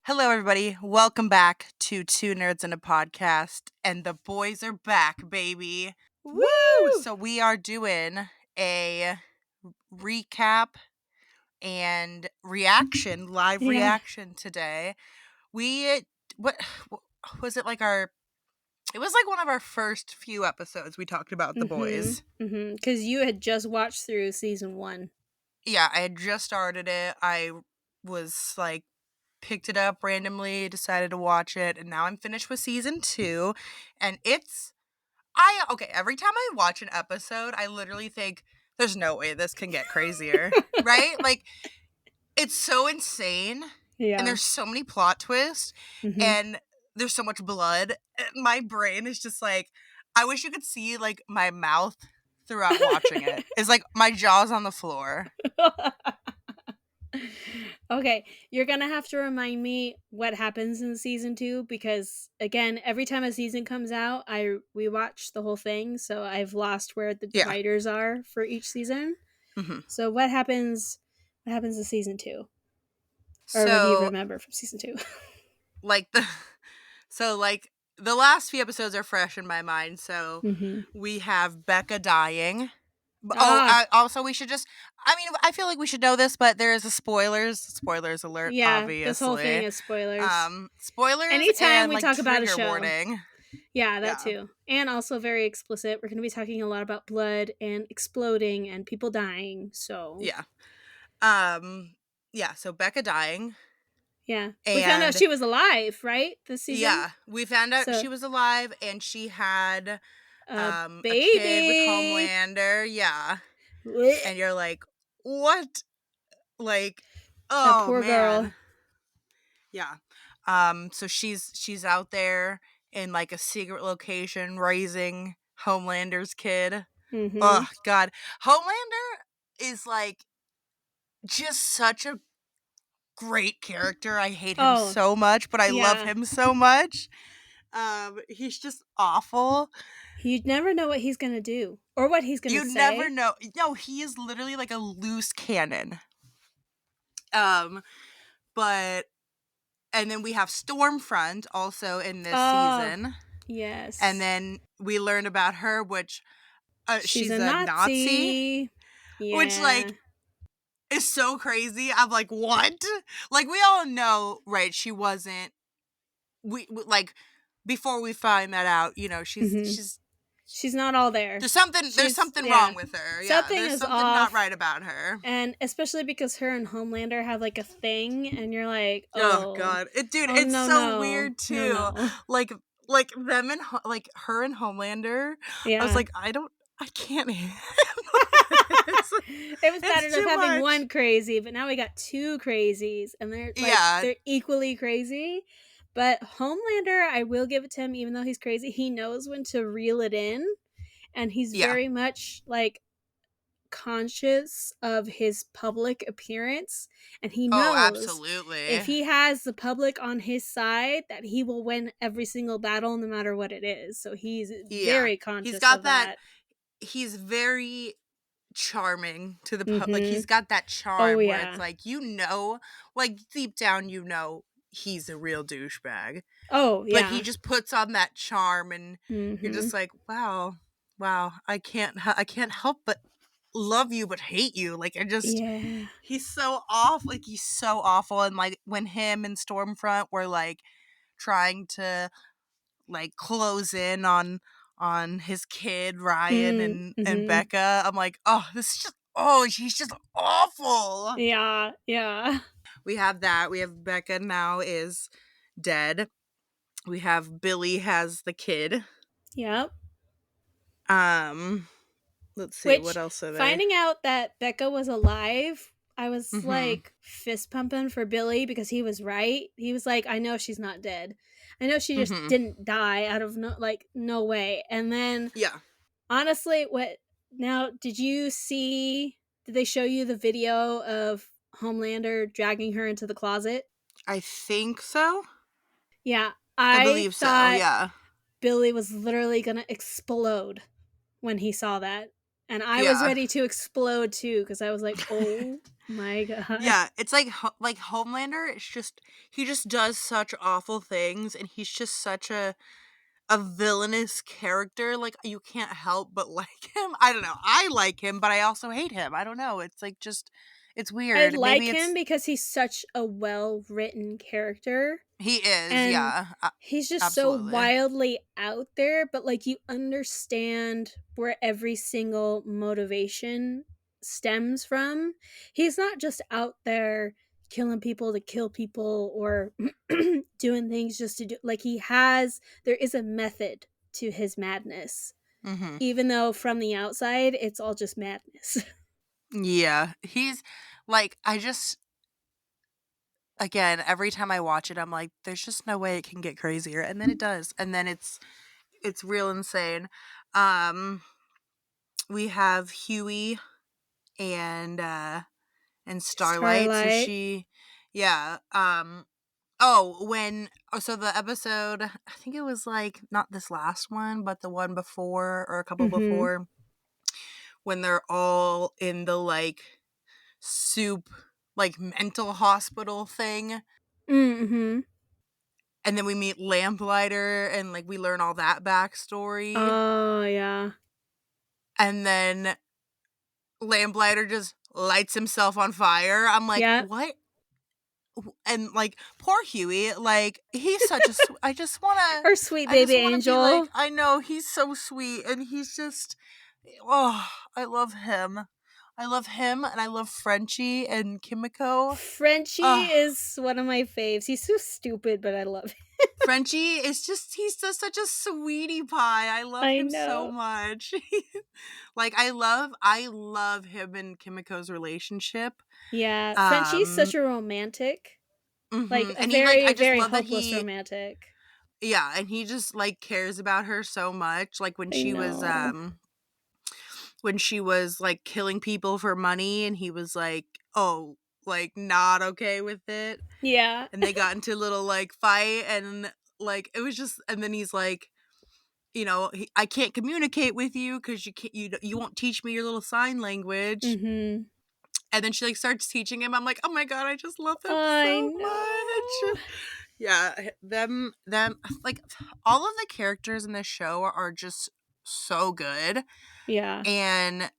Hello, everybody. Welcome back to Two Nerds and a Podcast. And the boys are back, baby. Woo! So we are doing a recap and reaction, live Yeah. reaction today. What was it like it was like one of our first few episodes we talked about the boys. Because you had just watched through season 1. Yeah, I had just started it. I was like, picked it up randomly, decided to watch it, and now I'm finished with season 2. And every time I watch an episode, I literally think, there's no way this can get crazier, right? Like, it's so insane, Yeah. and there's so many plot twists, and there's so much blood, and my brain is just like, I wish you could see, like, my mouth throughout watching it. It's like, my jaw's on the floor. Okay, you're gonna have to remind me what happens in season 2 because again, every time a season comes out, we watch the whole thing, so I've lost where the dividers are for each season. So what happens in season 2? Or what do you remember from season 2? The last few episodes are fresh in my mind. So we have Becca dying. Also, we should I feel like we should know this, but there is a spoilers alert, obviously. This whole thing is spoilers. Spoilers Anytime and, we talk about a show. Warning. Yeah, that too. And also very explicit. We're going to be talking a lot about blood and exploding and people dying, so. Yeah. So Becca dying. Yeah. We found out she was alive, right? This season? Yeah. We found out she was alive and she had a baby. A kid with Homelander. Yeah. And you're like, what? Like, oh, that poor man. girl. Yeah. So she's out there in like a secret location raising Homelander's kid. Oh, God. Homelander is like just such a great character. I hate him so much, but I love him so much. He's just awful. You never know what he's gonna do or what he's gonna say. You never know. No, he is literally like a loose cannon. And then we have Stormfront also in this season. Yes. And then we learn about her, which she's a Nazi. Yeah. Which like is so crazy. I'm like, what? Like, we all know, right? She wasn't. We like before we find that out. You know, she's not all there. There's something wrong with her. Yeah, there's something not right about her. And especially because her and Homelander have like a thing, and you're like, oh God, it's so weird too. No. Like them and like her and Homelander. Yeah. I was like, I can't. It was better than having one crazy, but now we got two crazies, and they're equally crazy. But Homelander, I will give it to him, even though he's crazy, he knows when to reel it in, and he's very much like conscious of his public appearance, and he knows absolutely if he has the public on his side that he will win every single battle no matter what it is. So he's very conscious. He's got of that. He's very charming to the public. He's got that charm where it's like, like deep down he's a real douchebag. But he just puts on that charm, and you're just like, wow, I can't help but love you but hate you. Like, he's so off. Like, he's so awful. And like when him and Stormfront were like trying to like close in on his kid Ryan and Becca, I'm like, this is just he's just awful. Yeah. We have that. We have Becca now is dead. We have Billy has the kid. Yep. Let's see, what else are they? Finding out that Becca was alive, I was like fist pumping for Billy because he was right. He was like, I know she's not dead. I know she just didn't die out of no way. And then honestly, did they show you the video of Homelander dragging her into the closet? I think so. Yeah. I believe so, yeah. Billy was literally gonna explode when he saw that. And I was ready to explode too, because I was like, oh my god. Yeah, it's like Homelander, he just does such awful things, and he's just such a villainous character. Like, you can't help but like him. I don't know. I like him, but I also hate him. I don't know. It's like it's I weird. like Maybe him it's because he's such a well-written character. he is, And yeah. he's just so Absolutely. wildly out there, but like you understand where every single motivation stems from. He's not just out there killing people to kill people or doing things just to do, like, there is a method to his madness, Mhm. even though from the outside it's all just madness. Yeah. He's like, I just again, every time I watch it, I'm like, there's just no way it can get crazier, and then it does. And then it's real insane. Um we have Huey and Starlight. So Starlight. she yeah, so the episode, I think it was like not this last one, but the one before or a couple Mhm. before, when they're all in the like soup like mental hospital thing, Mhm. and then we meet Lamplighter and like we learn all that backstory, Oh yeah. and then Lamplighter just lights himself on fire. I'm like, Yeah. what? And like poor Huey, like he's such a Our sweet I baby just want to be like, angel. I know he's so sweet, and he's just, oh, I love him. I love him, and I love Frenchie and Kimiko. Frenchie Oh, is one of my faves. He's so stupid, but I love him. Frenchie is he's just such a sweetie pie. I love I him so know. much. Like I love him and Kimiko's relationship. Yeah, Frenchie's such Um a romantic. Like a and he like very, I just very love that hopeless he romantic. yeah, and he just like cares about her so much. Like I know. when she was like killing people for money, and he was like, oh, like not okay with it, Yeah. and they got into a little like fight, and like it was just, and then he's like, I can't communicate with you because you won't teach me your little sign language. Mhm. And then she like starts teaching him. I'm like, oh my god, I just love them I so know. much. Yeah, them like all of the characters in this show are just so good. Yeah. And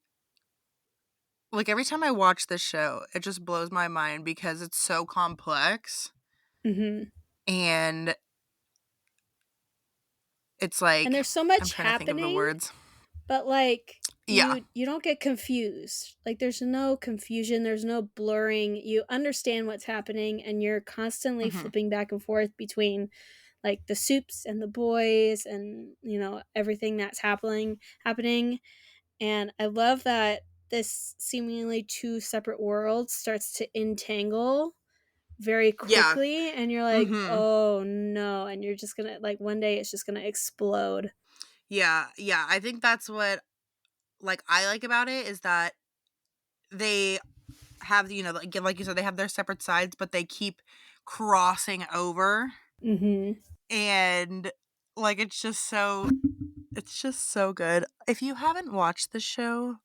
like every time I watch this show, it just blows my mind because it's so complex, Mhm. and it's And like there's so I'm much trying to think of the happening, words. but like Yeah. you don't get confused. Like there's no confusion, there's no blurring. You understand what's happening and you're constantly Hmm. flipping back and forth between like the soups and the boys and everything that's happening. And I love that this seemingly two separate worlds starts to entangle very Yeah. quickly and you're like, Hmm. oh no, and you're just gonna, like, one day it's just gonna explode. Yeah. Yeah. I think that's what like I like about it is that they have, like you said, they have their separate sides, but they keep crossing over, Mm-hmm. and like it's just so good. If you haven't watched the show,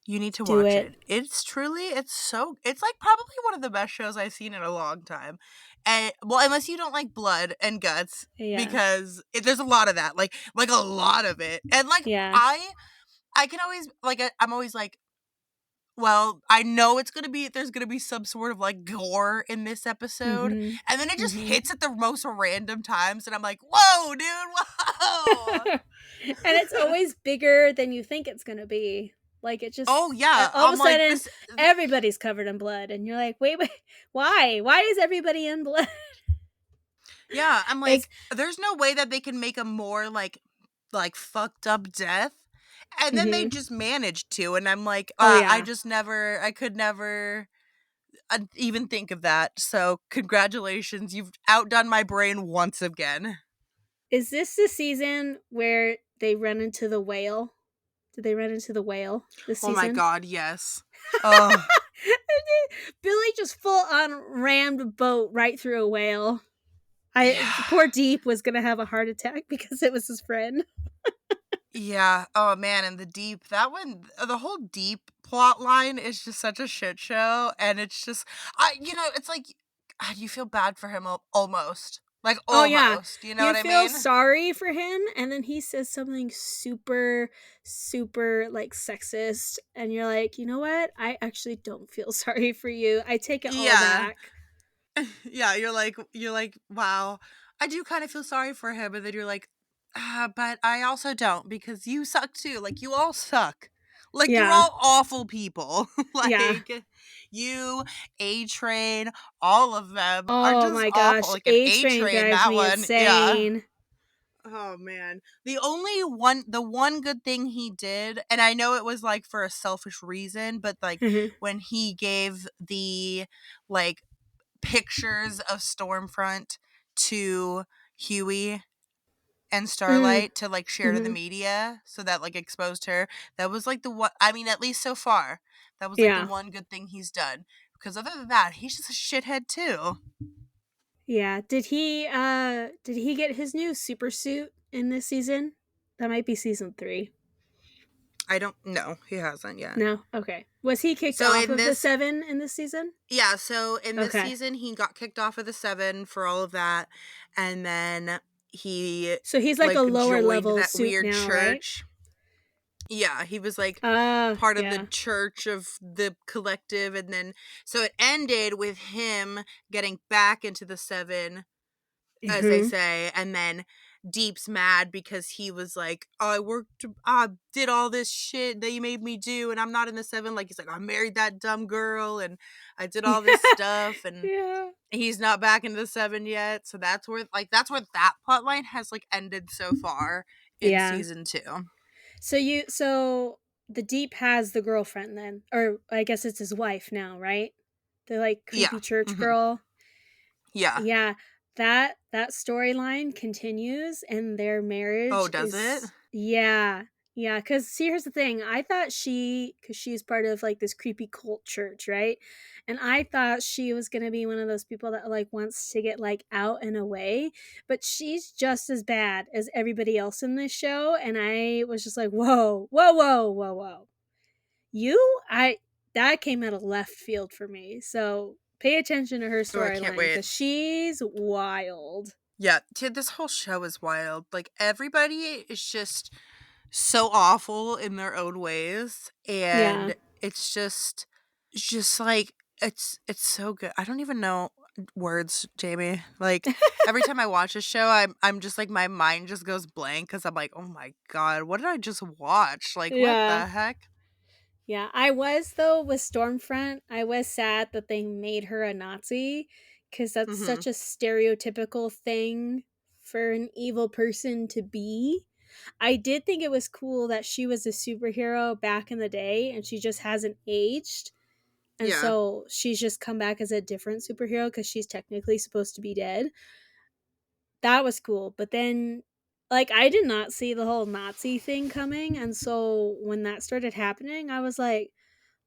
you need to Do watch it. it. It's like probably one of the best shows I've seen in a long time. And well, unless you don't like blood and guts, Yeah. because there's a lot of that, like a lot of it. And like Yeah. I can always like I'm always like, well, I know there's gonna be some sort of like gore in this episode, Mm-hmm. and then it just Mm-hmm. hits at the most random times, and I'm like, whoa, dude, whoa. And it's always bigger than you think it's gonna be. Like it Oh just yeah, all of a I'm like sudden this. everybody's covered in blood and you're like, wait, why? Why is everybody in blood? Yeah, I'm It's like, there's no way that they can make a more like fucked up death. And then they mm-hmm. just managed to, and I'm like, Oh yeah. I could never even think of that. So, congratulations, you've outdone my brain once again. Is this the season where they run into the whale? Did they run into the whale this Oh my season? god, yes. Oh, Billy just full on rammed a boat right through a whale. yeah. Poor Deep was gonna have a heart attack because it was his friend. Yeah. Oh man, and the Deep, that one, the whole Deep plot line is just such a shit show, and it's just, it's like, you feel bad for him almost, like Oh yeah, almost. You know you what I feel mean? sorry for him, and then he says something super, super like sexist, and you're like, you know what? I actually don't feel sorry for you. I take it all Yeah. back. Yeah, you're like, wow, I do kind of feel sorry for him, and then you're like, but I also don't because you suck too. Like you all suck. Like you're Yeah, all awful people. yeah. Like you, A Train, all of them are Oh just my awful. gosh, Like an A A Train Train, drives that me one, yeah. insane. Oh man. The one good thing he did, and I know it was like for a selfish reason, but like when he gave the like pictures of Stormfront to Huey and Mm, Starlight to like share to the mhm. media, so that like exposed her. That was like the one, I mean, at least so far, that was like the Yeah, one good thing he's done. Because other than that, he's just a shithead too. yeah. Did he get his new super suit in this season? That might be season 3. I don't know. He hasn't yet. No? Okay. Was he kicked So off in of the this 7 in this season? so in this Okay. season he got kicked off of the 7 for all of that, and then he So he's like a like lower joined level that suit weird now, right? church. Yeah, he was like part of the Yeah. church of the collective, and then so it ended with him getting back into the 7, as they Mhm. say, and then Deep's mad because he was like, "Oh, did all this shit that you made me do, and I'm not in the 7." Like he's like, "I married that dumb girl, and I did all this stuff, and Yeah. he's not back into the 7 yet." So that's where that plot line has like ended so far in Yeah. season 2. So the Deep has the girlfriend then, or I guess it's his wife now, right? The like Yeah. creepy church Mhm. girl. Yeah. Yeah, that storyline continues, and their Oh, marriage does it? is yeah. Because see, here's the thing. I thought because she's part of like this creepy cult church, right? And I thought she was gonna be one of those people that like wants to get like out and away, but she's just as bad as everybody else in this show. And I was just like, whoa, whoa, whoa, whoa, whoa. You, I that came out of left field for me. So pay attention to her Oh, I can't storyline wait. because she's wild. Yeah, this whole show is wild. Like everybody is just so awful in their own ways, Yeah. and it's just like it's so good. I don't even know words, Jamie. Like every time I watch a show, I'm just like my mind just goes blank because I'm like, oh my god, what did I just watch? Like what Yeah. the heck? Yeah. I was though with Stormfront, I was sad that they made her a Nazi because that's Mm-hmm. such a stereotypical thing for an evil person to be. I did think it was cool that she was a superhero back in the day and she just hasn't aged. And Yeah. so she's just come back as a different superhero because she's technically supposed to be dead. That was cool. But then, like, I did not see the whole Nazi thing coming. And so when that started happening, I was like,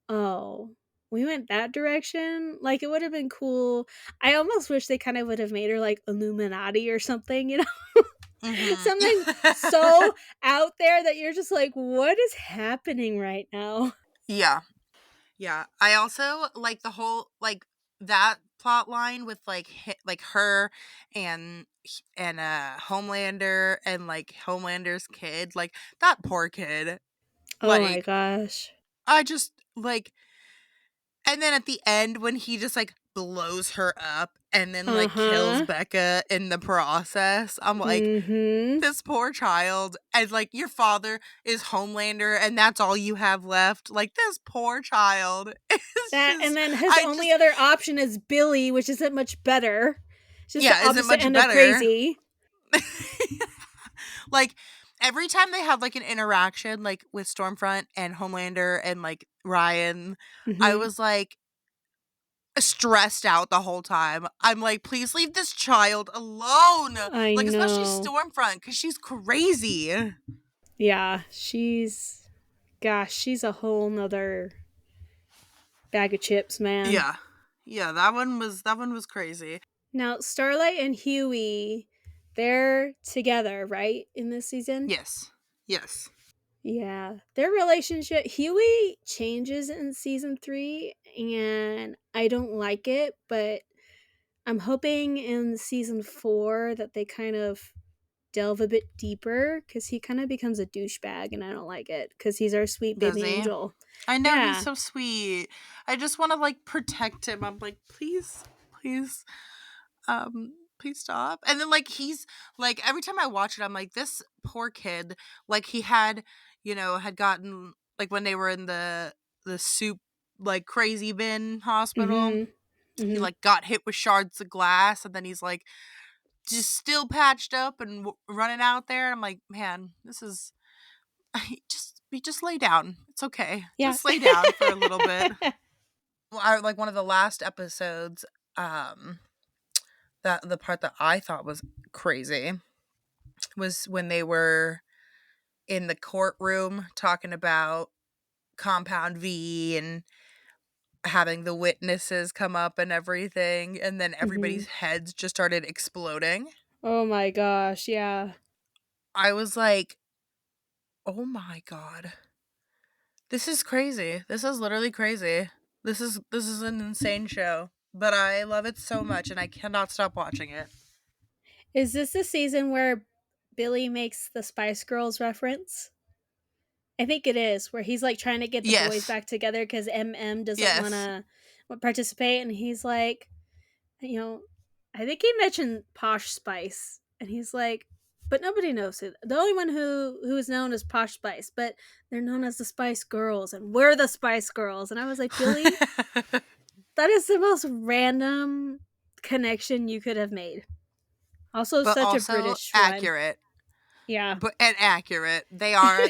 oh, we went that direction? Like, it would have been cool. I almost wish they kind of would have made her like Illuminati or something, you know? Something Mm-hmm. so out there that you're just like, what is happening right now? Yeah. Yeah, I also like the whole like that plot line with like like her and Homelander and like Homelander's kid, like that poor kid. Oh my Like gosh. I just like, and then at the end when he just like blows her up and then Uh like kills huh. Becca in the process, I'm like, Mm hmm. this poor child, and like your father is Homelander and that's all you have left, like this poor child. It's That and just then his I only just other option is Billy, which isn't much better. It's just the yeah, isn't opposite much end of better. crazy. Like every time they have like an interaction like with Stormfront and Homelander and like Ryan, I Hmm. was like stressed out the whole time. I'm like, please leave this child alone. I Like especially know. Stormfront cuz she's crazy. Yeah, she's a whole nother bag of chips, man. Yeah. Yeah, that one was crazy. Now, Starlight and Huey, they're together, right, in this season? Yes. Yes. Yeah. Their relationship, Huey changes in season 3, and I don't like it, but I'm hoping in season 4 that they kind of delve a bit deeper because he kind of becomes a douchebag, and I don't like it because he's our sweet Does baby he? angel. I know, he's Yeah. so sweet. I just want to like protect him. I'm like, please, please, please stop. And then like he's like every time I watch it, I'm like, this poor kid. Like he had, had gotten like when they were in the soup like crazy bin hospital. Mhm. He Mhm. like got hit with shards of glass, and then he's like just still patched up and running out there. And I'm like, man, this is just lay down. It's okay. Yeah. Just lay down for a little bit. Well, like one of the last episodes, um, that the part that I thought was crazy was when they were in the courtroom talking about Compound V and having the witnesses come up and everything, and then everybody's Mhm. heads just started exploding. Oh my gosh, yeah. I was like, oh my god. This is crazy. This is literally crazy. This is an insane show, but I love it so much and I cannot stop watching it. Is this the season where Billy makes the Spice Girls reference? I think it is, where he's like trying to get the boys Yes. back together because MM doesn't want Yes. to participate, and he's like, you know, I think he mentioned Posh Spice, and he's like, but nobody knows it. The only one who is known as Posh Spice, but they're known as the Spice Girls, and we're the Spice Girls. And I was like, Billy, that is the most random connection you could have made. Also, But such a also British rhyme. accurate. Yeah. But and accurate. They are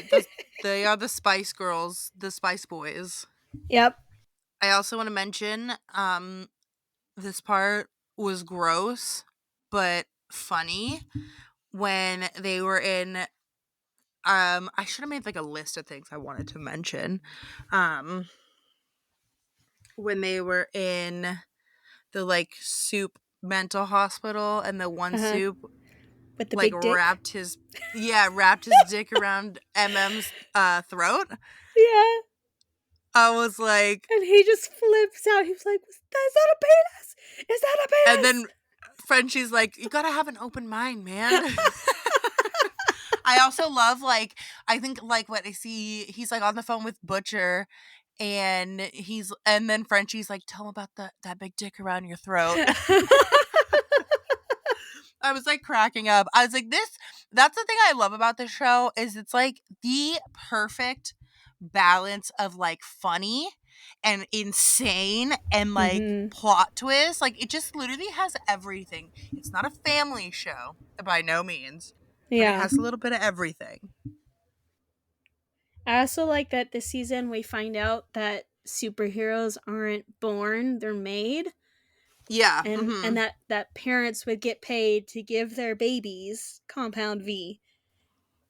the Spice Girls, the Spice Boys. Yep. I also want to mention this part was gross but funny when they were in I should have made like a list of things I wanted to mention. When they were in the like soup mental hospital and the one Uh huh. soup With the like big dick. wrapped his dick around MM's throat. Yeah. I was like, And he just flips out. He was like, is that a penis? Is that a and penis? then Frenchie's like, you gotta have an open mind, man. I also love like I think like what I see he's like on the phone with Butcher and then Frenchie's like, tell him about that big dick around your throat. I was like cracking up. I was like, that's the thing I love about this show is it's like the perfect balance of like funny and insane and like Mm-hmm. plot twist. Like it just literally has everything. It's not a family show by no means, but it Yeah. has a little bit of everything. I also like that this season we find out that superheroes aren't born, they're made. Yeah. And that parents would get paid to give their babies Compound V.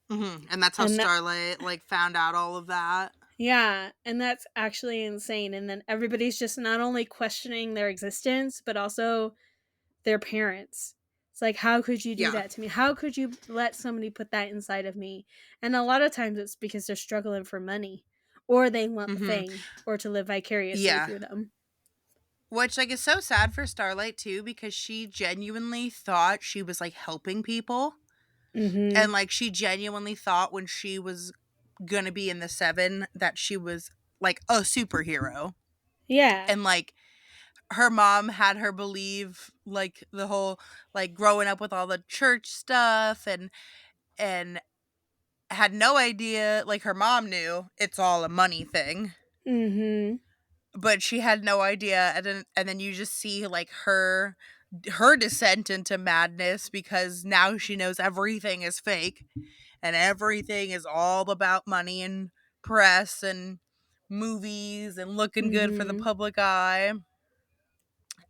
And that's how And that Starlight like found out all of that. yeah, and that's actually insane. And then everybody's just not only questioning their existence, but also their parents. It's like, how could you do Yeah. that to me? How could you let somebody put that inside of me? And a lot of times it's because they're struggling for money or they want the fame or to live vicariously Yeah. through them. Which like is so sad for Starlight too because she genuinely thought she was like helping people. Mm-hmm. And like she genuinely thought when she was gonna be in the 7 that she was like a superhero. Yeah. And like her mom had her believe like the whole like growing up with all the church stuff and had no idea like her mom knew it's all a money thing. Mm-hmm. But she had no idea and then you just see like her descent into madness because now she knows everything is fake and everything is all about money and press and movies and looking good for the Mm-hmm. public eye.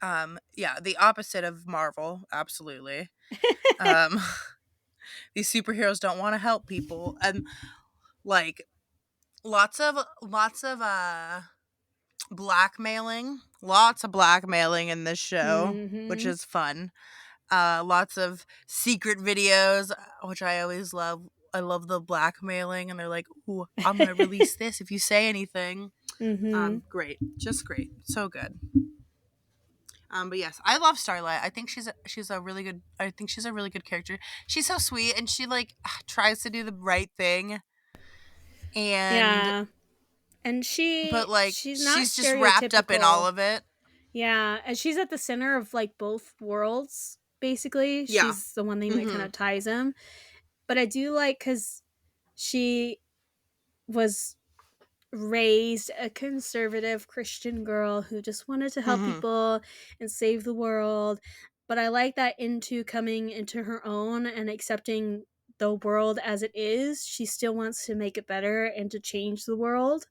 Yeah, the opposite of Marvel, absolutely. Um these superheroes don't want to help people and like lots of blackmailing, lots of blackmailing in this show, which Mm-hmm. is fun. Lots of secret videos, which I always love. love the blackmailing, and they're like, "Ooh, I'm gonna release this if you say anything." Great, just great, so good. But yes, I love Starlight. I think she's a really good. I think she's a really good character. She's so sweet, and she like tries to do the right thing, and Yeah. And but like she's not she's just wrapped up in all stereotypical. of it. Yeah, and she's at the center of like both worlds basically. Yeah. She's the one thing that kind Mm-hmm. of ties them. But I do like cuz she was raised a conservative Christian girl who just wanted to help Mm-hmm. people and save the world. But I like that into coming into her own and accepting the world as it is. She still wants to make it better and to change the world,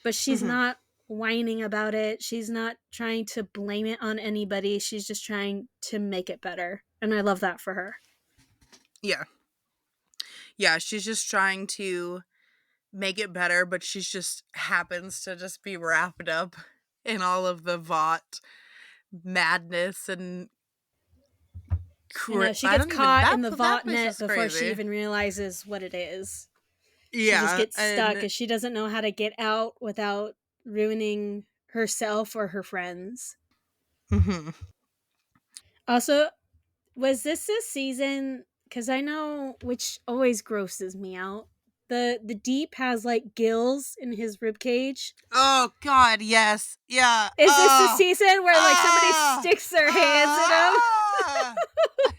but she's Mm-hmm. not whining about it. She's not trying to blame it on anybody. She's just trying to make it better. And I love that for her. Yeah. Yeah, she's just trying to make it better, but she's just happens to just be wrapped up in all of the Vought madness and I know she I gets don't even caught in the that Vought place net is before she crazy. even realizes what it is. She just Yeah, gets stuck and because she doesn't know how to get out without ruining herself or her friends. mm-hmm. Also, was this season? Because I know, which always grosses me out. The Deep has like gills in his rib cage. Oh God, yes, yeah. Is this the Oh, season where like somebody ah, sticks their hands in him? ah.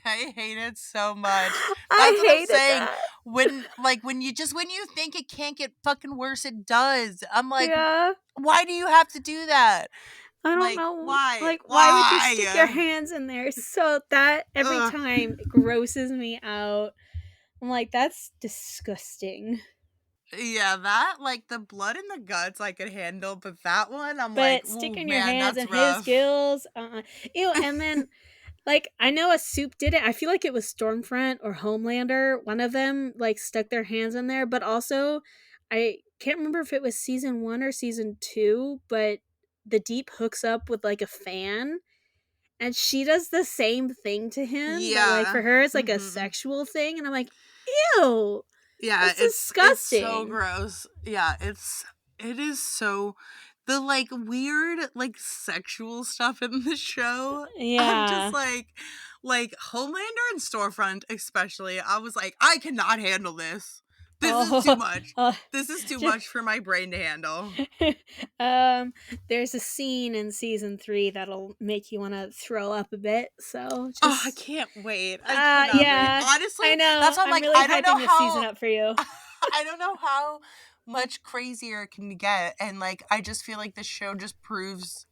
I hate it so much. That's I what I'm hated saying. that. When you think it can't get fucking worse, it does. I'm like, Yeah. why do you have to do that? I don't Like, know. why? Like, why would you stick your Why? hands in there? So that every Ugh. time it grosses me out. I'm like, that's disgusting. Yeah, that like the blood in the guts I could handle, but that one I'm like, But ooh sticking your man, hands that's in his rough. gills, ew. And then, like, I know a soup did it. I feel like it was Stormfront or Homelander. One of them like stuck their hands in there. But also, I can't remember if it was season 1 or season 2. But the Deep hooks up with like a fan, and she does the same thing to him. But like for Yeah. her, it's like a Mm-hmm. sexual thing, and I'm like, ew, Yeah, that's it's so disgusting. gross. Yeah, it is so the like weird like sexual stuff in the show. I'm just Yeah. like Homelander and Storefront especially. I was like, I cannot handle this. This is too Oh, much. uh, This is too just much for my brain to handle. um, there's a scene in season 3 that'll make you want to throw up a bit. So Oh, I just, can't wait. I cannot wait. yeah, Honestly, I know. that's why I'm I'm like, really I don't know hyping this season how up for you. I don't know how much crazier it can get. And like I just feel like this show just proves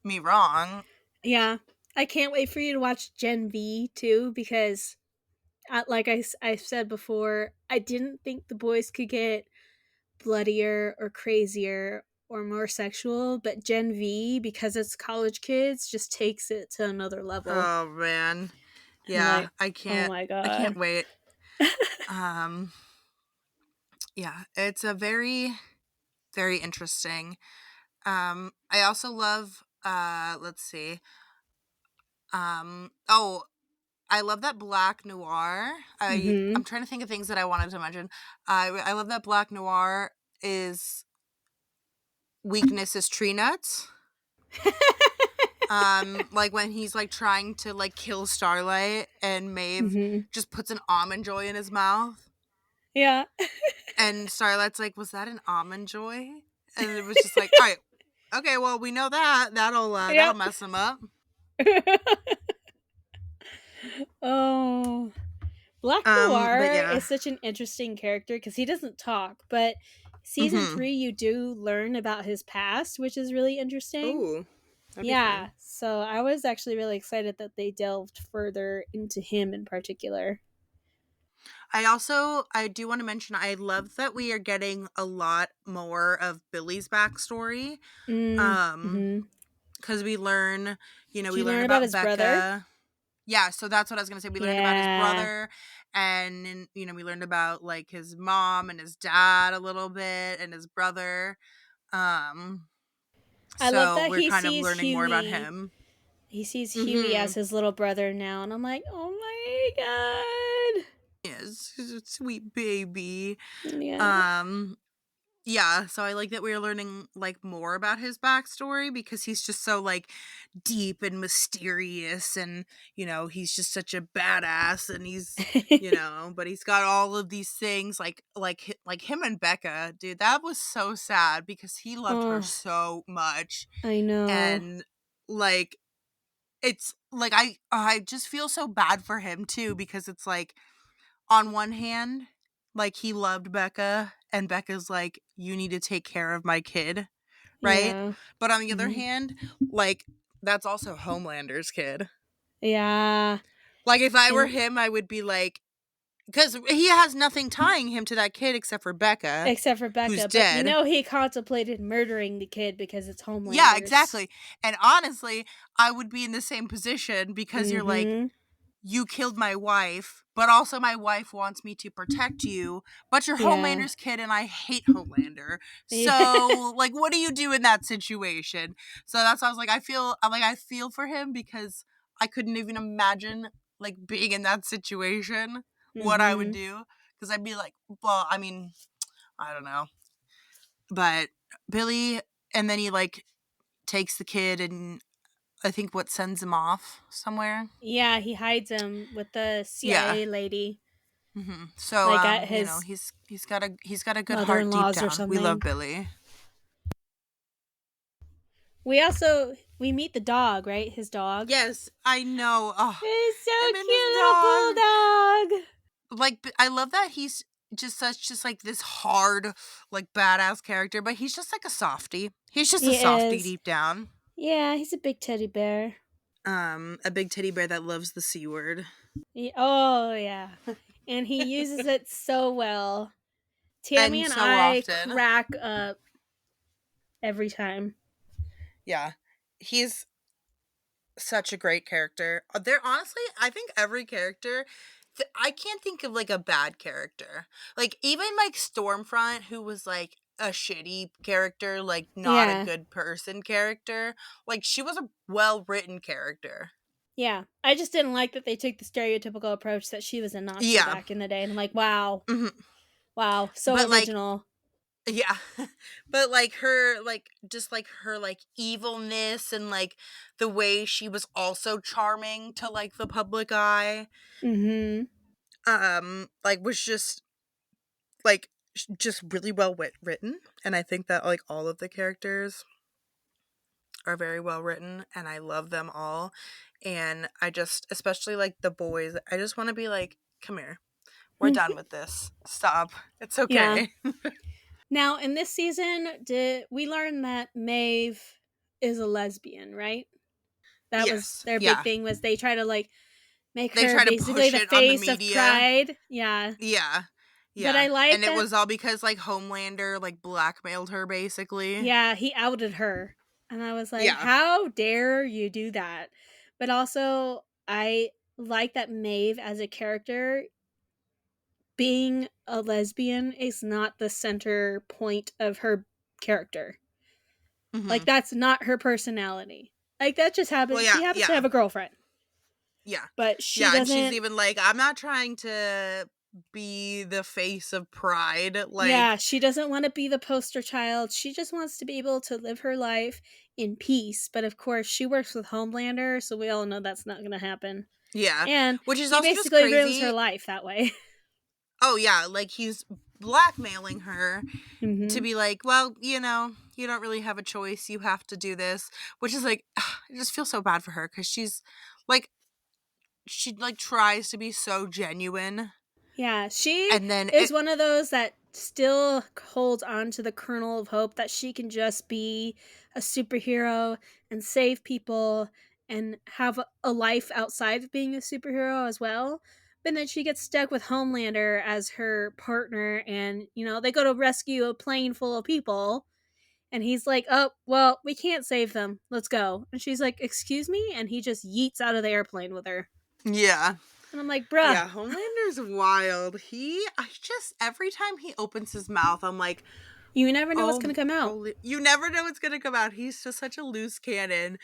me wrong. Yeah, I can't wait for you to watch Gen V too because, like I said before, I didn't think the boys could get bloodier or crazier or more sexual, but Gen V, because it's college kids, just takes it to another level. Oh man. I'm Yeah, like, oh my I can't god. wait. Um yeah, it's a very interesting. I also love let's see. Oh, I love that Black Noir. Mhm. I'm trying to think of things that I wanted to mention. I love that Black Noir is weakness is tree nuts. Like when he's like trying to like kill Starlight and Maeve Mhm. just puts an almond joy in his mouth. Yeah. And Starlight's like, was that an almond joy? And it was just like, all right, okay, well we know that. That'll Yep. mess him up. Oh. Black But Noir yeah. is such an interesting character because he doesn't talk, but season Mm-hmm. 3 you do learn about his past, which is really interesting. Ooh. That'd be Yeah, fun. so I was actually really excited that they delved further into him in particular. I do want to mention I love that we are getting a lot more of Billy's backstory. Um Mm-hmm. because we learn, Did we you learn learn about about his brother? Becca. Yeah, so that's what I was gonna say. We learned about his Yeah. brother, and we learned about like his mom and his dad a little bit, and his brother. Um, I love so that we're he kind of sees learning more about Huey. him. He sees Huey Mm-hmm. as his little brother now, and I'm like, oh my god. he's a sweet baby. Yeah. Yeah, so I like that we are learning, like, more about his backstory because he's just so, like, deep and mysterious and, he's just such a badass and he's, but he's got all of these things like him and Becca, dude, that was so sad because he loved her Oh, so much I know. and, like, it's, like, I just feel so bad for him too because it's, like, on one hand, like, he loved Becca, and Becca's like, "You need to take care of my kid," right? Yeah. But on the other Mhm. hand, like, that's also Homelander's kid. Yeah. Like, if I were And him, I would be like, because he has nothing tying him to that kid except for Becca, except for who's Becca, but dead. he contemplated murdering the kid because it's Yeah, Homelander's. exactly. And honestly, I would be in the same position because you're like, Mhm. you killed my wife, but also my wife wants me to protect you, but you're Yeah. Homelander's kid and I hate Homelander. Yeah. So, like, what do you do in that situation? So that's why I was like, I feel for him because I couldn't even imagine, like, being in that situation, what I would Mhm. do. Because I'd be like, well, I mean, I don't know. But Billy, and then he, like, takes the kid and I think what sends him off somewhere. Yeah, he hides him with the Yeah. CIA lady, So like at you know, his he's got a good heart deep mother-in-law's or down. We love something. Billy. We meet the dog, right? His dog. Yes, I know. Oh, He's so him and his cute, little bulldog. dog. Like I love that he's just like this hard, like badass character, but he's just like a softie. He's just a He softie is. deep down. Yeah, he's a big teddy bear. A big teddy bear that loves the C word. Oh yeah, and he uses it so well. Tammy And and so I often. crack up every time. Yeah. He's such a great character. There honestly, I think every character I can't think of like a bad character. Like even like Stormfront who was like a shitty character, like not a Yeah, good person character. Like she was a well-written character. yeah. I just didn't like that they took the stereotypical approach that she was a Nazi Yeah. back in the day, and I'm like, wow, hmm wow, so But like original. yeah. But like her like just like her like evilness and like the way she was also charming to like the public eye Mm-hmm. like was just like just really well written, and I think that like all of the characters are very well written and I love them all, and I just especially like the boys, I just want to be like, come here, we're done with this, stop, it's Yeah. okay. Now in this season, did we learn that Maeve is a lesbian? Right. That was Yes, their big yeah, thing. Was they try to like make they her try to basically push the it on the face of media. Pride. Yeah. Yeah, But I yeah, and like it that. was all because like Homelander like blackmailed her basically. Yeah, he outed her. And I was like, Yeah. how dare you do that? But also, I like that Maeve as a character, being a lesbian is not the center point of her character. hmm Like, that's not her personality. Like, that just well happens. yeah She happens to yeah have a girlfriend, Yeah. but she Yeah, and she's doesn't. even like, I'm not trying to be the face of Pride. Yeah, Like, she doesn't want to be the poster child. She just wants to be able to live her life in peace. But of course, she works with Homelander, so we all know that's not going to happen. yeah. And Which is he also just basically ruins her crazy. life that way. Oh, yeah. Like, he's blackmailing her to Hmm. be like, well, you don't really have a choice. You have to do this. Which is like, I just feel so bad for her because like, she, like, tries to be so genuine. Yeah, she And then is one of those that still holds on to the kernel of hope that she can just be a superhero and save people and have a life outside of being a superhero as well. But then she gets stuck with Homelander as her partner, and they go to rescue a plane full of people. And he's like, oh, well, we can't save them. Let's go. And she's like, excuse me? And he just yeets out of the airplane with her. yeah. And I'm like, bruh. Yeah, Homelander's wild. I just, every time he opens his mouth, I'm like, You never know what's going to come out. You never know what's going to come out. He's just such a loose cannon.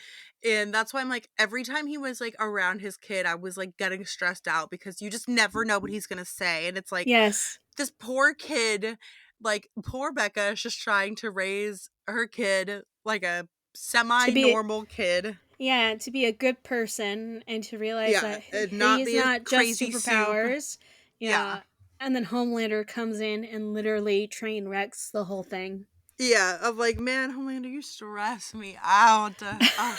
And that's why I'm like, every time he was like around his kid, I was like getting stressed out because you just never know what he's going to say. And it's like, yes, this poor kid, like poor Becca is just trying to raise her kid like a semi-normal kid. Yeah, to be a good person and to realize that and he's not just superpowers. Soup. Yeah. And then Homelander comes in and literally train wrecks the whole thing. Yeah, of like, man, Homelander, you stress me out. Oh,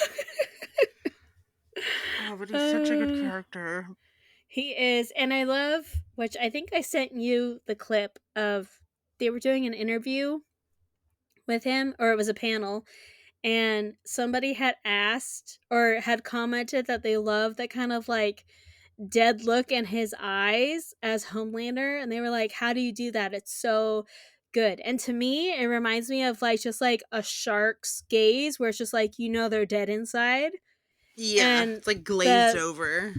but he's such a good character. He is. And I love, which I think I sent you the clip of, they were doing an interview with him, or it was a panel, and somebody had asked or had commented that they love that kind of like dead look in his eyes as Homelander, and they were like, how do you do that? It's so good. And to me, it reminds me of like just like a shark's gaze where it's just like, they're dead inside. Yeah, and it's like glazed over.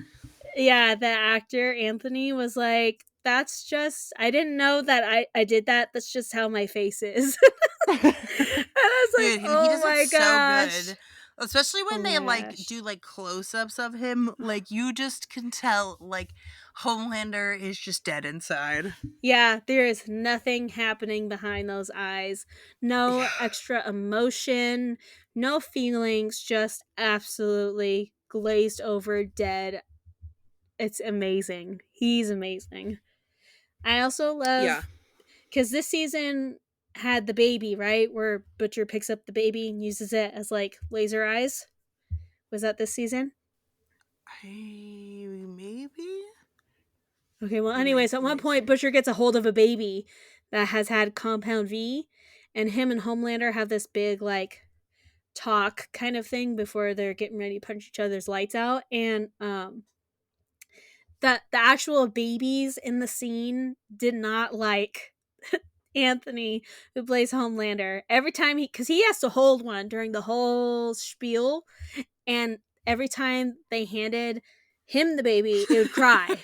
Yeah, the actor Anthony was like, that's just, I didn't know that I did that. That's just how my face is. And I was like, oh my gosh. So good. Especially when they like do like close-ups of him, like you just can tell like Homelander is just dead inside. Yeah, there is nothing happening behind those eyes. No extra emotion, no feelings, just absolutely glazed over dead. It's amazing. He's amazing. I also love, because this season had the baby, right? Where Butcher picks up the baby and uses it as like laser eyes. Was that this season? Maybe. Okay, well, anyways, at one point, Butcher gets a hold of a baby that has had Compound V, and him and Homelander have this big, like, talk kind of thing before they're getting ready to punch each other's lights out. And the actual babies in the scene did not like Anthony, who plays Homelander. Every time because he has to hold one during the whole spiel, and every time they handed him the baby, it would cry.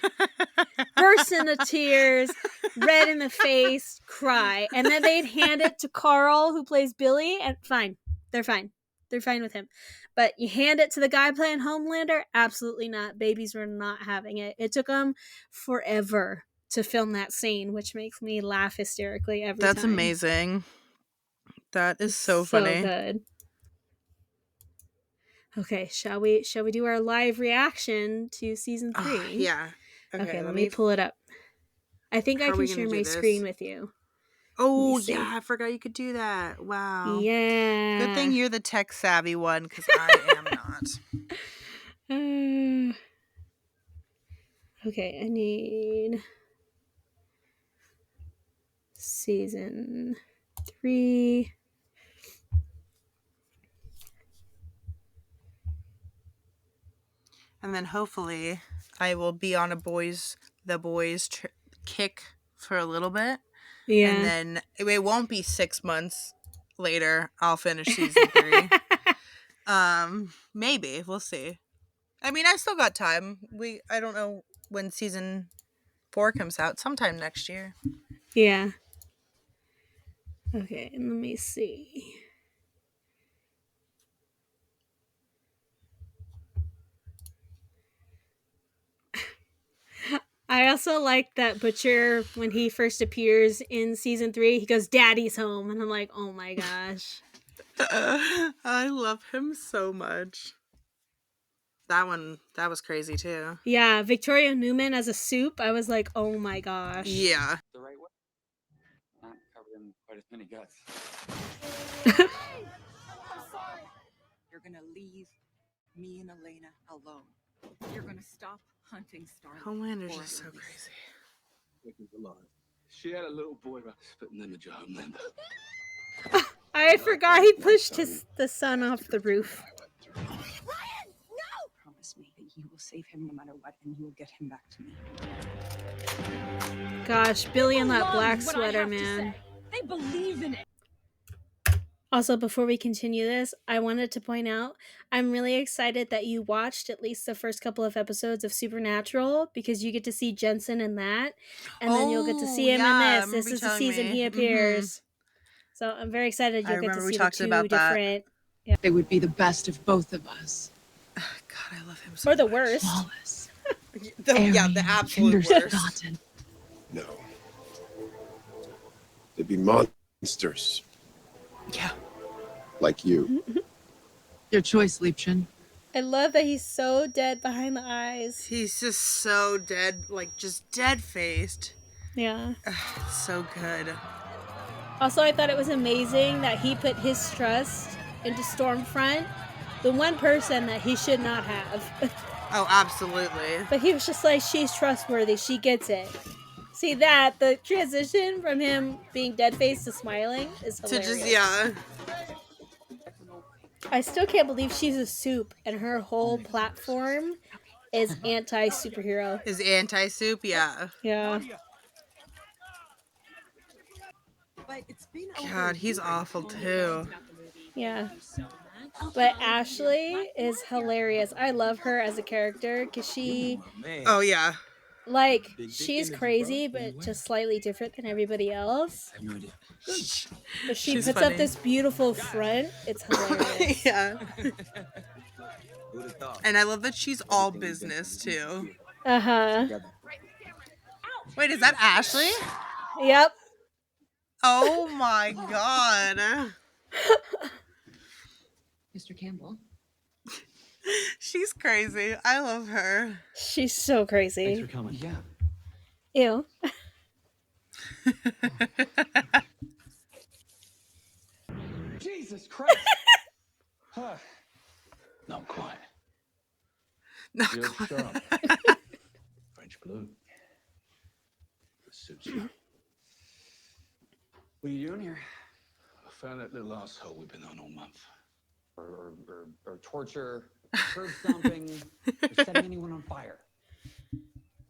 Burst into tears, red in the face, cry. And then they'd hand it to Carl, who plays Billy, and fine. They're fine. They're fine with him. But you hand it to the guy playing Homelander, absolutely not. Babies were not having it. It took them forever to film that scene, which makes me laugh hysterically every time. That's amazing. That is so funny. So good. Okay, shall we do our live reaction to season 3? Yeah. Okay, let me pull it up. I think I can share my screen with you. Oh, yeah, I forgot you could do that. Wow. Yeah. Good thing you're the tech savvy one, because I am not. Okay, I need season 3. And then hopefully I will be on the boys kick for a little bit. Yeah. And then it won't be 6 months later I'll finish season 3. Maybe. We'll see. I mean, I still got time. I don't know when season 4 comes out. Sometime next year. Yeah. Okay, let me see. I also like that Butcher, when he first appears in season 3, he goes, "Daddy's home." And I'm like, oh my gosh. I love him so much. That was crazy too. Yeah, Victoria Newman as a soup, I was like, oh my gosh. Yeah. The right way. Not covered in quite as many guts. I'm sorry. You're gonna leave me and Elena alone. You're gonna stop hunting Starlight. Homelander's just so crazy. She had a little boy about spitting in the Homelander. I forgot he pushed the son off the roof. Ryan, no! Promise me that you will save him no matter what, and you will get him back to me. Gosh, Billy in that black sweater, man. They believe in it. Also, before we continue this, I wanted to point out, I'm really excited that you watched at least the first couple of episodes of Supernatural, because you get to see Jensen in that, and then you'll get to see him in this. This is the season he appears. So I'm very excited you'll get to see the two about different. Yeah. They would be the best of both of us. God, I love him so much. Or the worst. Flawless. The absolute worst. Forgotten. No. They'd be monsters. Yeah. Like you. Your choice, Liebchen. I love that he's so dead behind the eyes. He's just so dead, like just dead-faced. Yeah. So good. Also, I thought it was amazing that he put his trust into Stormfront, the one person that he should not have. Oh, absolutely. But he was just like, she's trustworthy. She gets it. See that? The transition from him being dead-faced to smiling is hilarious. To just, yeah. I still can't believe she's a soup and her whole platform is anti-superhero. Is anti-soup? Yeah. Yeah. God, he's awful too. Yeah. But Ashley is hilarious. I love her as a character because she... Oh, yeah. Like, she's crazy, but just slightly different than everybody else. But she puts up this beautiful front. It's hilarious. Yeah. And I love that she's all business, too. Uh-huh. Wait, is that Ashley? Yep. Oh, my God. Mr. Campbell. She's crazy. I love her. She's so crazy. Thanks for coming. Yeah. Ew. Jesus Christ. Not quite. Not You're quite. sharp. French blue. This suits you. What are you doing here? I found that little asshole we've been on all month. Or torture, curb stomping, or setting anyone on fire.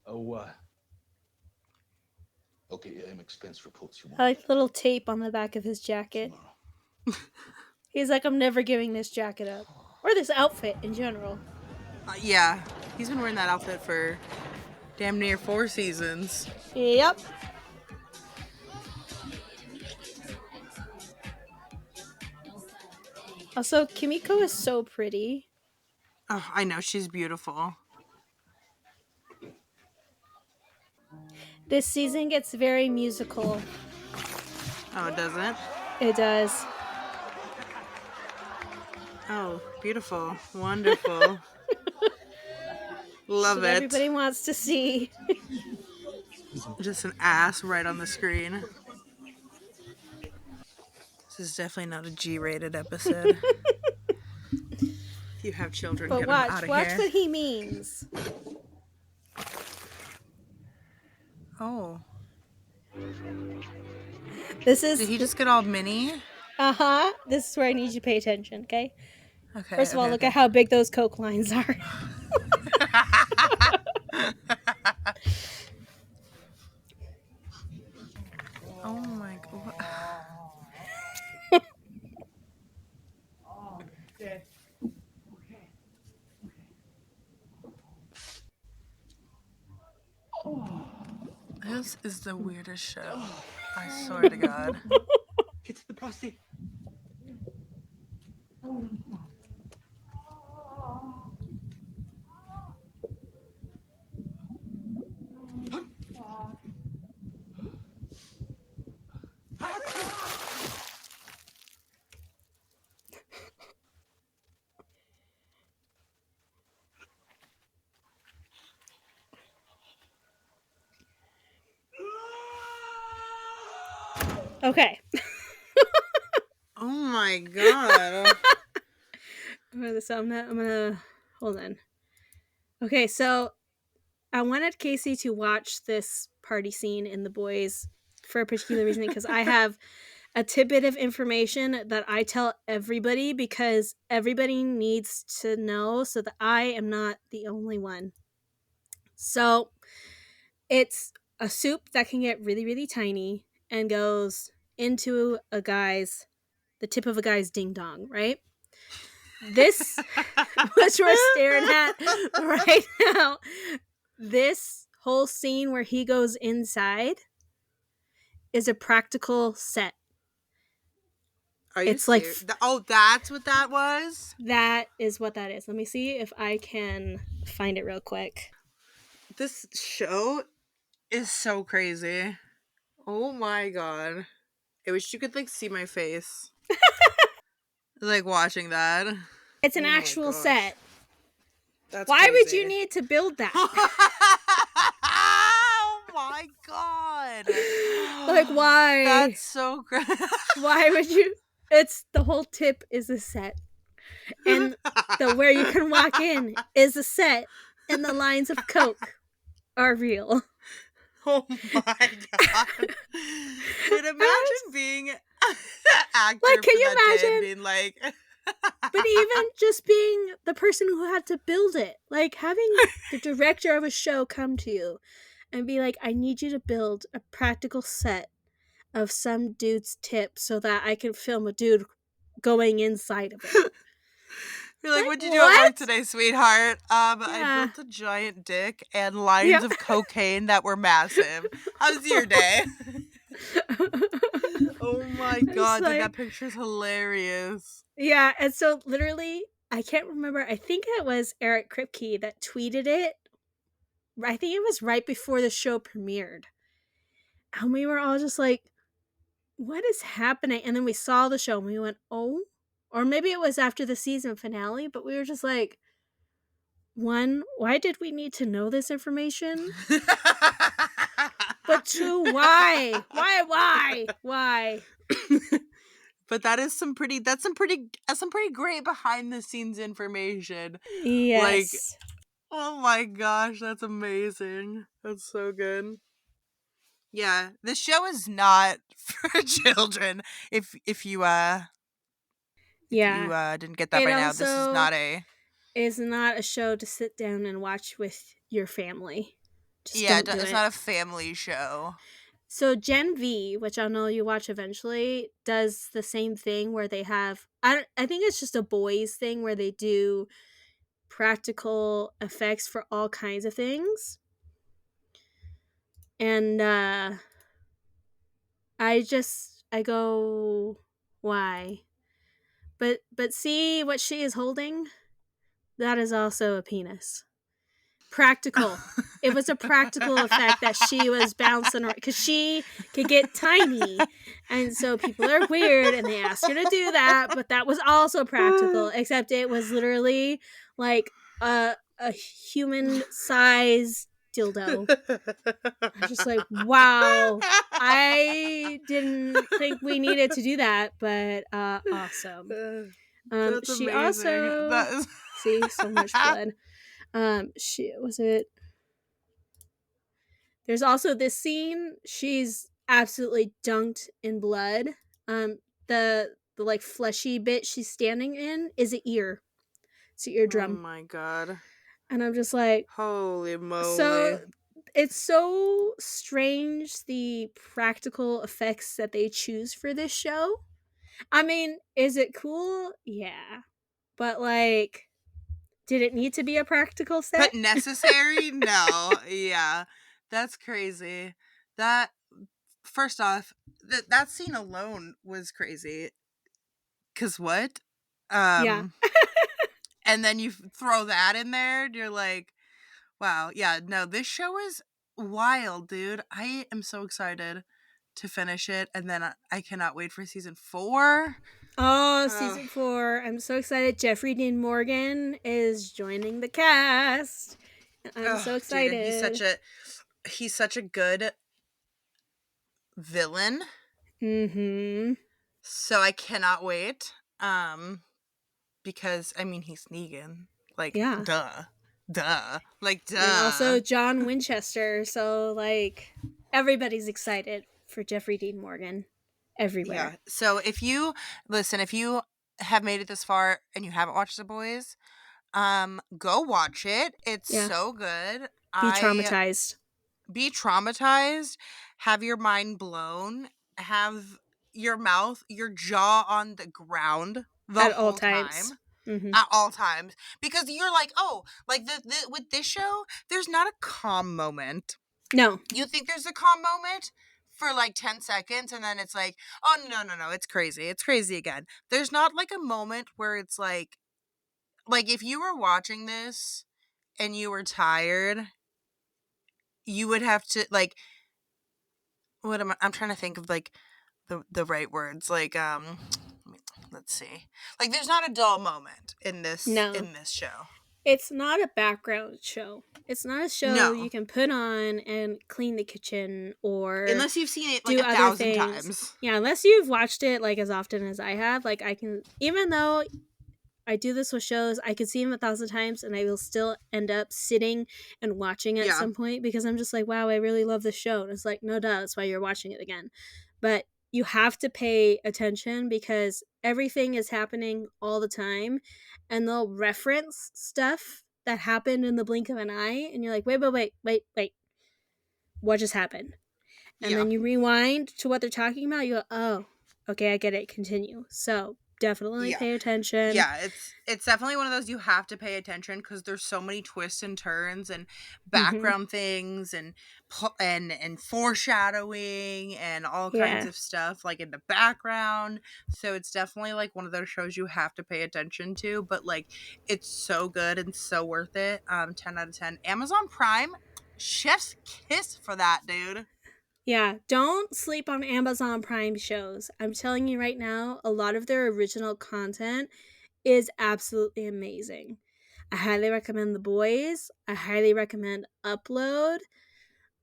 Oh, okay, expense reports you want. I like the little tape on the back of his jacket. Tomorrow. He's like, I'm never giving this jacket up. Or this outfit in general. Yeah. He's been wearing that outfit for damn near 4 seasons. Yep. Also, Kimiko is so pretty. Oh, I know. She's beautiful. This season gets very musical. Oh, it doesn't? It does. Oh, beautiful. Wonderful. Love it. Everybody wants to see. Just an ass right on the screen. This is definitely not a G-rated episode. If you have children, But get them out of here. watch what he means. Oh. This is... Did he just get all mini? Uh-huh. This is where I need you to pay attention, okay? Okay. First of all, look at how big those Coke lines are. Oh my God. This is the weirdest show. I swear to God. Get to the prostate. Okay. Oh my God. I'm gonna hold on. Okay, so I wanted Kacie to watch this party scene in The Boys for a particular reason because I have a tidbit of information that I tell everybody because everybody needs to know so that I am not the only one. So it's a soup that can get really, really tiny and goes into the tip of a guy's ding dong, right? This, which we're staring at right now, this whole scene where he goes inside is a practical set. Are you serious? Oh, that's what that was? That is what that is. Let me see if I can find it real quick. This show is so crazy. Oh my god. I wish you could like see my face. Like watching that. It's an actual set. That's Why crazy. would you need to build that? Oh my god. Like, why? That's so crazy. Why would you? It's the whole tip is a set. And the where you can walk in is a set. And the lines of Coke are real. Oh my god. Dude, imagine being an actor like, can for you that imagine? day and being like But even just being the person who had to build it, like having the director of a show come to you and be like, I need you to build a practical set of some dude's tip so that I can film a dude going inside of it. You're like, what'd you do at work today, sweetheart? Yeah. I built a giant dick and lines of cocaine that were massive. How was your day? Oh my god, dude, that picture's hilarious. Yeah, and so literally, I can't remember. I think it was Eric Kripke that tweeted it. I think it was right before the show premiered. And we were all just like, what is happening? And then we saw the show and we went, oh. Or maybe it was after the season finale, but we were just like, one, why did we need to know this information? But two, why? Why? But that's some pretty great behind the scenes information. Yes. Like, oh my gosh, that's amazing. That's so good. Yeah, the show is not for children. If you didn't get that by now, this is not a. It's not a show to sit down and watch with your family. Just it's not a family show. So Gen V, which I know you watch eventually, does the same thing where they have I think it's just a boys thing where they do practical effects for all kinds of things. And I go, why? But see what she is holding? That is also a penis. Practical. It was a practical effect that she was bouncing around because she could get tiny, and so people are weird and they ask her to do that, but that was also practical, except it was literally like a human size dildo. I'm just like, wow, I didn't think we needed to do that, but awesome. That's she amazing. also see so much blood. There's also this scene, she's absolutely dunked in blood. The like fleshy bit she's standing in is an ear. It's an eardrum. Oh my god. And I'm just like, holy moly. So it's so strange the practical effects that they choose for this show. I mean, is it cool? Yeah. But like, did it need to be a practical set? But necessary? No. Yeah. That's crazy. That, first off, that scene alone was crazy. 'Cause what? Yeah. And then you throw that in there, and you're like, wow. Yeah, no, this show is wild, dude. I am so excited to finish it, and then I cannot wait for season 4. Oh, season 4. I'm so excited. Jeffrey Dean Morgan is joining the cast. I'm so excited. Dude, he's such a good villain. Mm-hmm. So I cannot wait. Because I mean he's Negan. Like, yeah. Duh. Like, duh. And also John Winchester. So like everybody's excited for Jeffrey Dean Morgan. Everywhere. Yeah. So if you have made it this far and you haven't watched The Boys, go watch it. It's so good. Be traumatized. Be traumatized. Have your mind blown. Have your jaw on the ground the whole time. Mm-hmm. At all times. Because you're like, oh, like with this show, there's not a calm moment. No. You think there's a calm moment? for like 10 seconds, and then it's like, oh, no, it's crazy again. There's not like a moment where it's like if you were watching this and you were tired, you would have to like, I'm trying to think of like the right words, like let's see, like there's not a dull moment in this show. It's not a background show. It's not a show you can put on and clean the kitchen or unless you've seen it like 1,000 times. Yeah, unless you've watched it like as often as I have. Like I can, even though I do this with shows, I could see them 1,000 times and I will still end up sitting and watching it at some point because I'm just like, wow, I really love this show. And it's like, no doubt, that's why you're watching it again. But you have to pay attention because everything is happening all the time and they'll reference stuff that happened in the blink of an eye and you're like, wait. What just happened? And then you rewind to what they're talking about. You go, oh, okay, I get it. Continue. So definitely pay attention. Yeah, it's definitely one of those you have to pay attention because there's so many twists and turns and background things and foreshadowing and all kinds of stuff like in the background. So it's definitely like one of those shows you have to pay attention to, but like it's so good and so worth it. 10 out of 10. Amazon Prime, chef's kiss for that, dude. Yeah, don't sleep on Amazon Prime shows. I'm telling you right now, a lot of their original content is absolutely amazing. I highly recommend The Boys. I highly recommend Upload.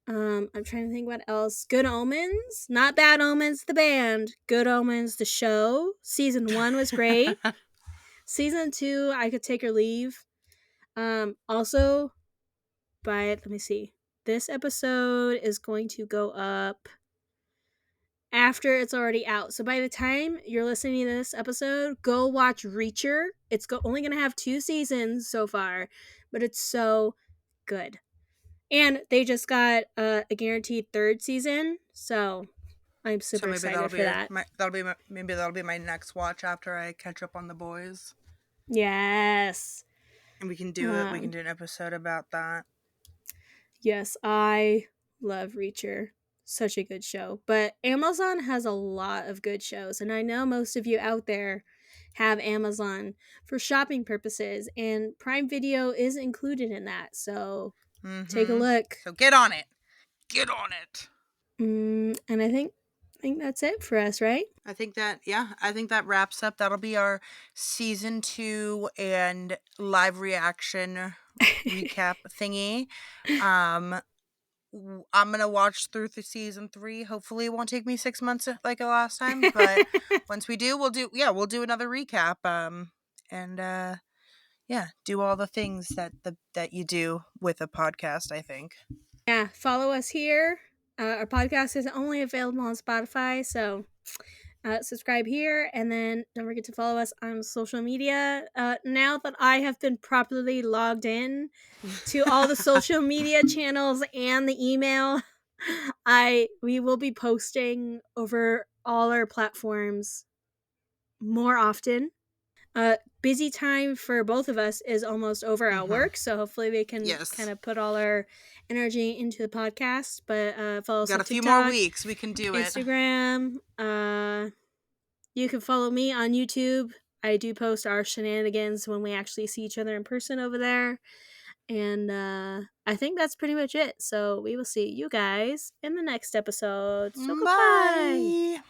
I'm trying to think what else. Good Omens. Not Bad Omens, the band. Good Omens, the show. Season 1 was great. Season 2, I could take or leave. Also, let me see. This episode is going to go up after it's already out. So by the time you're listening to this episode, go watch Reacher. It's only going to have 2 seasons so far, but it's so good. And they just got a guaranteed 3rd season, so I'm super excited for that. Maybe that'll be my next watch after I catch up on The Boys. Yes. And we can do it. We can do an episode about that. Yes, I love Reacher. Such a good show. But Amazon has a lot of good shows, and I know most of you out there have Amazon for shopping purposes, and Prime Video is included in that. So take a look. So get on it. Get on it. And I think that's it for us, right? I think that wraps up. That'll be our season 2 and live reaction recap thingy. I'm gonna watch through season 3. Hopefully it won't take me 6 months like the last time, but once we do, we'll do another recap. And do all the things that you do with a podcast, I think. Yeah, follow us here. Our podcast is only available on Spotify, so subscribe here, and then don't forget to follow us on social media. Now that I have been properly logged in to all the social media channels and the email, we will be posting over all our platforms more often. Busy time for both of us is almost over at work, so hopefully we can kind of put all our energy into the podcast. But follow us on TikTok, few more weeks, we can do Instagram. You can follow me on YouTube. I do post our shenanigans when we actually see each other in person over there. And I think that's pretty much it. So we will see you guys in the next episode. So goodbye. Bye.